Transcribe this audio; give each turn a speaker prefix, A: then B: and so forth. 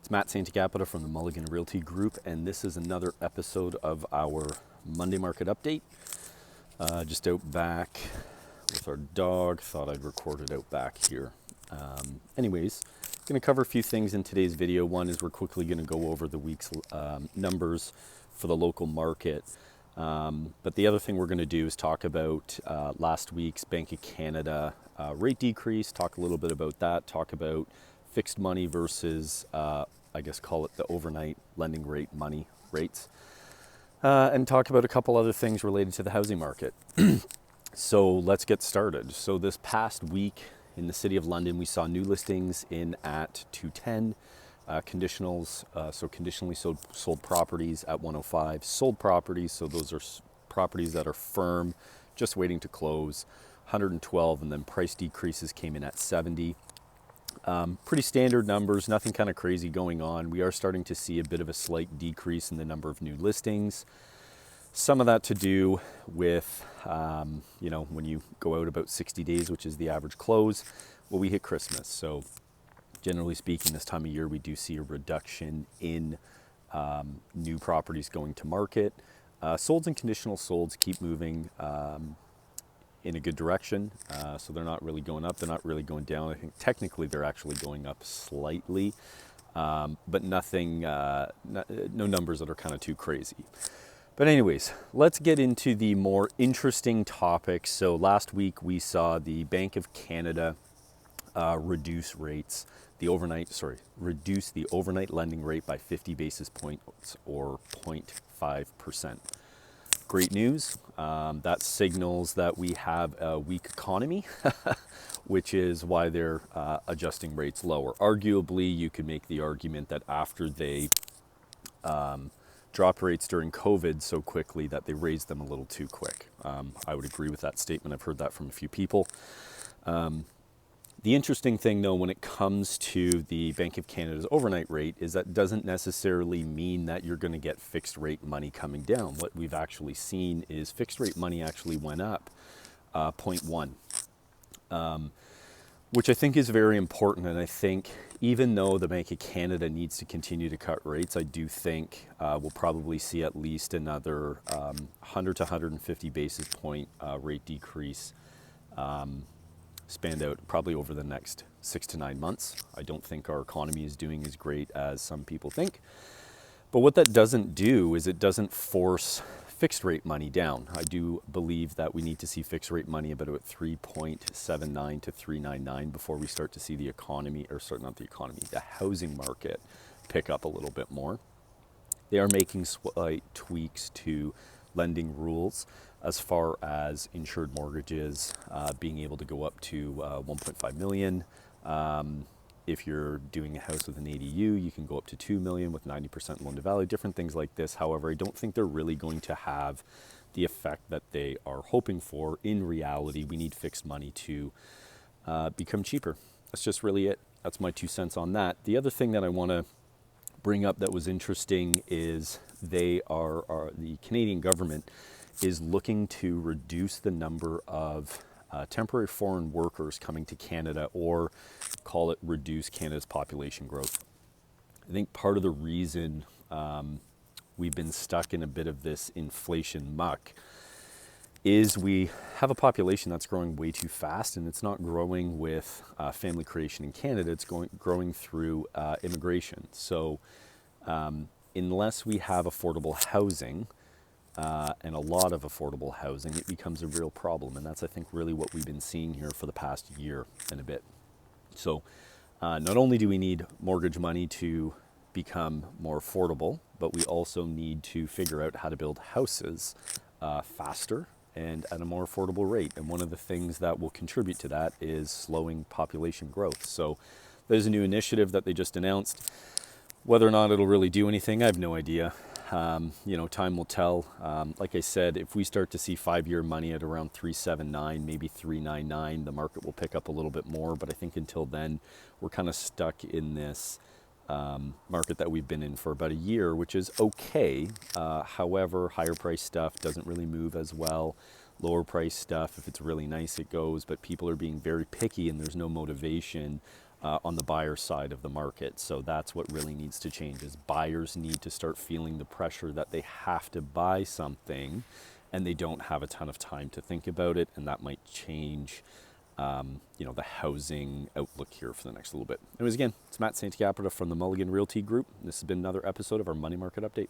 A: It's Matt Santacapita from the Mulligan Realty Group, and this is another episode of our Monday Market Update. Just out back with our dog. Thought I'd record it out back here. Anyways, going to cover a few things in today's video. One is we're quickly going to go over the week's numbers for the local market. But the other thing we're going to do is talk about last week's Bank of Canada rate decrease, talk a little bit about that, talk about fixed money versus, I guess call it the overnight lending rate money rates, and talk about a couple other things related to the housing market. So let's get started. So this past week in the City of London, we saw new listings in at 210, conditionals, so conditionally sold properties at 105, sold properties, so those are properties that are firm, just waiting to close, 112, and then price decreases came in at 70. Pretty standard numbers, nothing kind of crazy going on. We are starting to see a bit of a slight decrease in the number of new listings. Some of that to do with, when you go out about 60 days, which is the average close, well, we hit Christmas. So generally speaking, this time of year, we do see a reduction in new properties going to market. Solds and conditional solds keep moving in a good direction. So they're not really going up. They're not really going down. I think technically they're actually going up slightly, but nothing, no numbers that are kind of too crazy. But anyways, let's get into the more interesting topics. So last week we saw the Bank of Canada reduce the overnight lending rate by 50 basis points or 0.5%. Great news. That signals that we have a weak economy, which is why they're adjusting rates lower. Arguably, you could make the argument that after they dropped rates during COVID so quickly that they raised them a little too quick. I would agree with that statement. I've heard that from a few people. The interesting thing, though, when it comes to the Bank of Canada's overnight rate is that doesn't necessarily mean that you're going to get fixed rate money coming down. What we've actually seen is fixed rate money actually went up 0.1, which I think is very important. And I think even though the Bank of Canada needs to continue to cut rates, I do think we'll probably see at least another 100 to 150 basis point rate decrease spanned out probably over the next 6 to 9 months. I don't think our economy is doing as great as some people think. But what that doesn't do is it doesn't force fixed rate money down. I do believe that we need to see fixed rate money about 3.79 to 3.99 before we start to see the housing market pick up a little bit more. They are making slight tweaks to lending rules as far as insured mortgages being able to go up to 1.5 million. If you're doing a house with an ADU, you can go up to 2 million with 90% loan to value, different things like this. However, I don't think they're really going to have the effect that they are hoping for. In reality, we need fixed money to become cheaper. That's just really it. That's my 2 cents on that. The other thing that I want to bring up that was interesting is the Canadian government is looking to reduce the number of temporary foreign workers coming to Canada, or call it reduce Canada's population growth. I think part of the reason we've been stuck in a bit of this inflation muck is we have a population that's growing way too fast, and it's not growing with family creation in Canada, it's growing through immigration. So unless we have affordable housing, and a lot of affordable housing, it becomes a real problem. And that's, I think, really what we've been seeing here for the past year and a bit. So not only do we need mortgage money to become more affordable, but we also need to figure out how to build houses faster and at a more affordable rate. And one of the things that will contribute to that is slowing population growth. So there's a new initiative that they just announced. Whether or not it'll really do anything, I have no idea. Time will tell. Like I said, if we start to see 5-year money at around 3.79, maybe 3.99, the market will pick up a little bit more. But I think until then, we're kind of stuck in this market that we've been in for about a year, which is okay. However, higher price stuff doesn't really move as well. Lower price stuff, if it's really nice, it goes. But people are being very picky, and there's no motivation on the buyer side of the market. So that's what really needs to change, is buyers need to start feeling the pressure that they have to buy something and they don't have a ton of time to think about it, and that might change the housing outlook here for the next little bit. Anyways, again, it's Matt Santacapita from the Mulligan Realty Group. This has been another episode of our Money Market Update.